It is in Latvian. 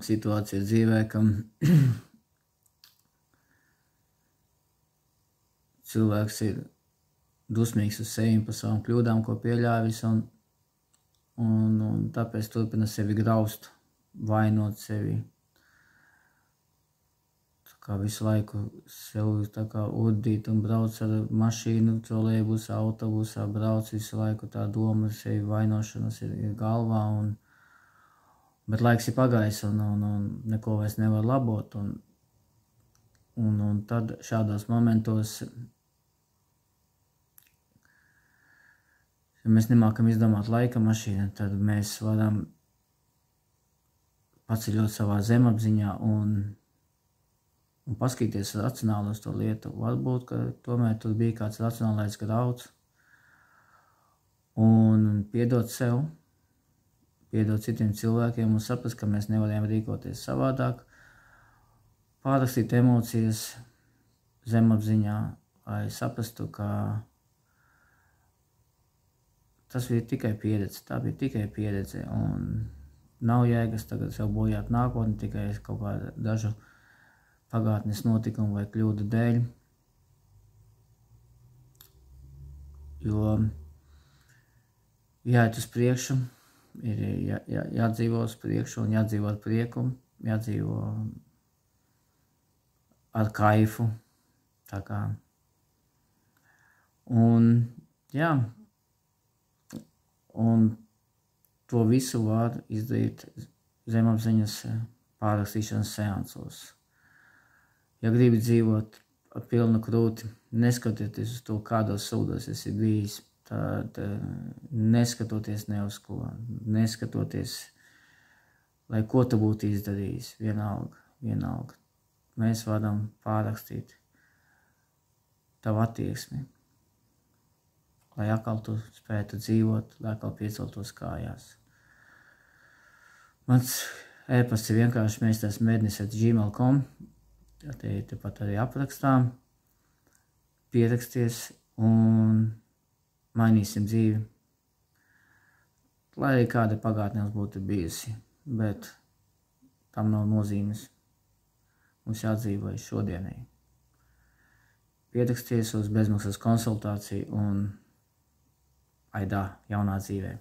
situācija dzīvē, ka cilvēks ir dusmīgs uz sevi par savām kļūdām, ko pieļāvis, un tāpēc turpina sevi graust, vainot sevi. Tā kā visu laiku sev tā kā urdīt un brauc ar mašīnu, trolejbusā, autobusā, brauc visu laiku, tā doma sevi vainošanas ir galvā, bet laiks ir pagājis un neko vairs nevar labot, un tad šādos momentos, ja mēs nemākam izdomāt laika mašīnu, tad mēs varam paceļot savā zemapziņā un paskatīties racionāli uz to lietu. Varbūt, ka tomēr tur bija kāds racionālais grauds un piedot sev, piedot citiem cilvēkiem un saprast, ka mēs nevarējām rīkoties savādāk, pārrakstīt emocijas zemapziņā, lai saprastu, ka tas bija tikai pieredze, tā bija tikai pieredze un nav jēgas tagad sev bojāt nākotni tikai kaut kādu dažu pagātnes notikumu vai kļūdu dēļ, jo jāiet uz priekšu, ir jādzīvo uz priekšu un jādzīvo ar prieku, jādzīvo ar kaifu, tā kā. Un, jā, un to visu var izdarīt zemapziņas pārrakstīšanas seansos. Ja gribi dzīvot ar pilnu krūti, neskatoties uz to, kādos sūdos esi bijis, tad neskatoties ne uz ko, neskatoties, lai ko tu būtu izdarījis, vienalga. Mēs varam pārrakstīt tavu attieksmi, lai atkal tu spētu dzīvot, lai atkal pieceltos kājās. Mans e-pasts ir vienkārši meistars.mednis@gmail.com. Tepat arī aprakstā, pieraksties un mainīsim dzīvi, lai arī kāda pagātne mums būtu bijusi, bet tam nav nozīmes. Mums jādzīvo šodienai. Pieraksties uz bezmaksas konsultāciju un aidā jaunā dzīvē.